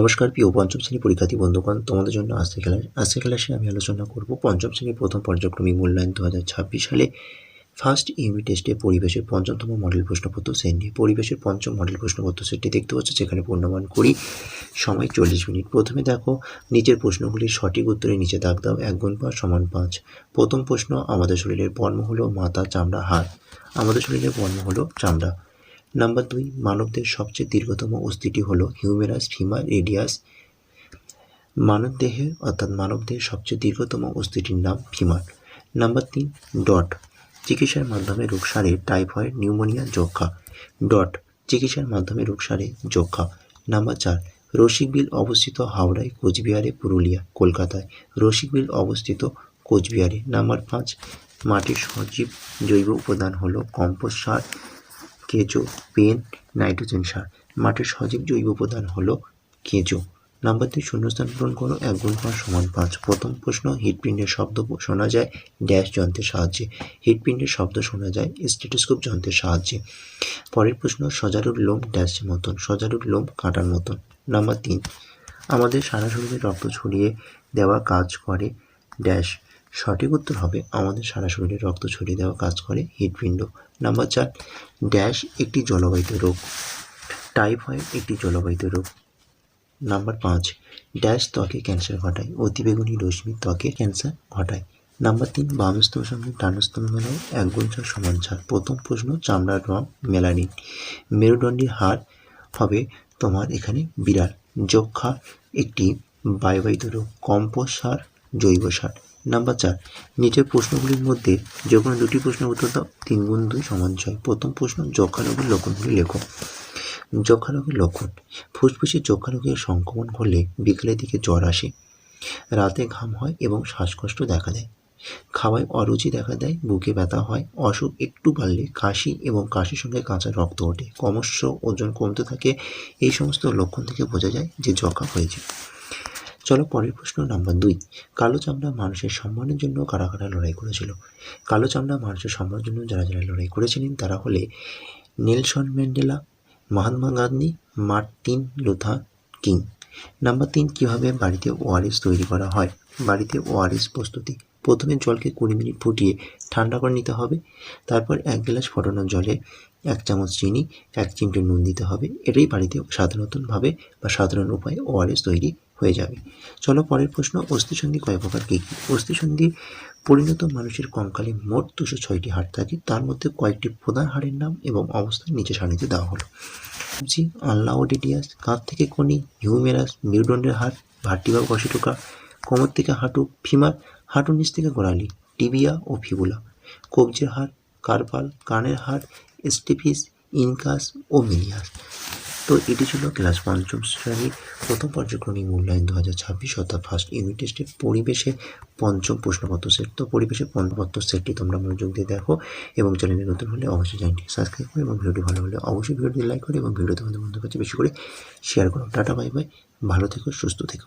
নমস্কার প্রিয় পঞ্চম শ্রেণী পরীক্ষার্থী বন্ধুগণ, তোমাদের জন্য আজকের ক্লাসে আমি আলোচনা করব পঞ্চম শ্রেণীর প্রথম পর্যায়ক্রমিক মূল্যায়ন 2026 সালে ফার্স্ট ইউনিট টেস্টে পরিবেশের পঞ্চমতম মডেল প্রশ্নপত্র সেট নিয়ে। পরিবেশের পঞ্চম মডেল প্রশ্নপত্র সেটটি দেখতে পাচ্ছ, যেখানে পূর্ণমান করি, সময় 40 মিনিট। প্রথমে দেখো নিচের প্রশ্নগুলির সঠিক উত্তরে নিচে দাগ দাও। 1 গুণ 5 সমান 5। প্রথম প্রশ্ন, আমাদের শরীরের বর্ণ হলো মাথা, চামড়া, হাড়। আমাদের শরীরের বর্ণ হলো চামড়া। নাম্বার 2, মানবদেহের সবচেয়ে দীর্ঘতম অস্থিটি হলো হিউমেরাস, ফিমার, রেডিয়াস। মানবদেহের সবচেয়ে দীর্ঘতম অস্থিটির নাম ফিমার। নাম্বার 3, ডট, চিকিৎসার মাধ্যমে রোগ সারে টাইফয়েড, নিউমোনিয়া, যক্ষা। ডট, চিকিৎসার মাধ্যমে রোগ সারে যক্ষা। নাম্বার 4, রসিকবিল অবস্থিত হাওড়ায়, কোচবিহারে, পুরুলিয়া, কলকাতায়। রসিকবিল অবস্থিত কোচবিহারে। নাম্বার 5, মাটির সজীব জৈব উপাদান হলো কম্পোস্ট সার, কেঁচো, পেন, নাইট্রোজেন সার। মাটির সজীব জৈব উপাদান হলো কেঁচো। নাম্বার 2, শূন্যস্থান পূরণ করো। 1 গুণ 5 সমান 5। প্রথম প্রশ্ন, হৃৎপিণ্ডের শব্দ শোনা যায় ড্যাশ যন্ত্রের সাহায্যে। হৃৎপিণ্ডের শব্দ শোনা যায় স্টেথোস্কোপ যন্ত্রের সাহায্যে। পরের প্রশ্ন, সজারুর লোম ড্যাশের মতন। সজারুর লোম কাঁটার মতন। নাম্বার 3, আমাদের সারা শরীরে রক্ত ছড়িয়ে দেওয়া কাজ করে ড্যাশ। সঠিক উত্তর হবে আমাদের সারা শরীরে রক্ত ছড়িয়ে দেওয়া কাজ করে হৃৎপিণ্ড। নাম্বার 4, ড্যাশ একটি জলবাহিত রোগ। টাইফয়েড একটি জলবাহিত রোগ। নাম্বার 5, ড্যাশ ত্বকে ক্যান্সার ঘটায়। অতিবেগুনি রশ্মি ত্বকে ক্যান্সার ঘটায়। নাম্বার 3, বাম স্তনের সঙ্গে ডান স্তন মেলাও 1 গুণ 4 সমান 4। প্রথম প্রশ্ন, চামড়ার রং মেলানিন। মেরুদণ্ডীর হাড় হবে তোমার এখানে বিড়াল। যক্ষা একটি বায়ুবাহিত রোগ। কম্পোস্ট সার, জৈব সার। নাম্বার 4, নিচের প্রশ্নগুলির মধ্যে যে কোনো দুটি প্রশ্নের উত্তর দাও। 3 গুণ 2 সমান 6। প্রথম প্রশ্ন, যক্ষা রোগের লক্ষণগুলি লেখো। যক্ষা রোগের লক্ষণ, ফুসফুসে যক্ষা রোগের সংক্রমণ হলে বিকেলের দিকে জ্বর আসে, রাতে ঘাম হয় এবং শ্বাসকষ্ট দেখা দেয়, খাওয়ায় অরুচি দেখা দেয়, বুকে ব্যথা হয়, অসুখ একটু বাড়লে কাশি এবং কাশির সঙ্গে কাঁচা রক্ত ওঠে, ক্রমশ ওজন কমতে থাকে। এই সমস্ত লক্ষণ থেকে বোঝা যায় যে যক্ষা হয়েছে। চলো পরের প্রশ্ন, নাম্বার 2, কালো চামড়া মানুষের সম্মানের জন্য কারা কারা লড়াই করেছিল। কালো চামড়া মানুষের সম্মানের জন্য যারা যারা লড়াই করেছিলেন তারা হলে Nelson Mandela, Mahatma Gandhi, Martin Luther king. Number 3, কীভাবে বাড়িতে ওআরএস তৈরি করা হয়। বাড়িতে ওআরএস প্রস্তুতি, প্রথমে জলকে 20 মিনিট ফুটিয়ে ঠান্ডা করে নিতে হবে। তারপর 1 গ্লাস ফোটানো জলে 1 চামচ চিনি, 1 চিমটে নুন দিতে হবে। এটাই বাড়িতে সাধারণ উপায়ে ওআরএস তৈরি হয়ে যাবে। চলো পরের প্রশ্ন, অস্থিসন্ধি কয় প্রকার, কী কী। অস্থিসন্ধি, পরিণত মানুষের কঙ্কালে মোট 206টি হাড় থাকে, তার মধ্যে কয়েকটি প্রধান হাড়ের নাম এবং অবস্থান নিচে সারণীতে দেওয়া হলো। সবজি, আল্লা ও ডিডিয়াস, কাঁধ থেকে কনি, হিউমেরাস, মেরুদণ্ডের হাড়, ভার্টিব্রা কশেটুকা, কোমর থেকে হাঁটু, ফিমার, হাঁটুর নিচ থেকে গোড়ালি, টিবিয়া ও ফিবুলা, কবজির হাড়, কার্পাল, কানের হাড়, স্টেপিস, ইনকাস ও মিনিয়াস। তো এটি ছিল ক্লাস 5ম শ্রেণীর প্রথম পর্যায়ক্রমিক মূল্যায়ন 2026 অর্থাৎ ফার্স্ট ইউনিট টেস্টের পরিবেশে পঞ্চম প্রশ্নপত্র সেট। তো পরিবেশের প্রশ্নপত্র সেটটি তোমরা মনোযোগ দিয়ে দেখো এবং চ্যানেলে নতুন হলে অবশ্যই চ্যানেলটি সাবস্ক্রাইব করো এবং ভিডিওটি ভালো হলে অবশ্যই ভিডিওটি লাইক করো এবং ভিডিও তোমাদের বন্ধুর কাছে বেশি করে শেয়ার করো। টাটা, বাই বাই, ভালো থেকো, সুস্থ থেকো।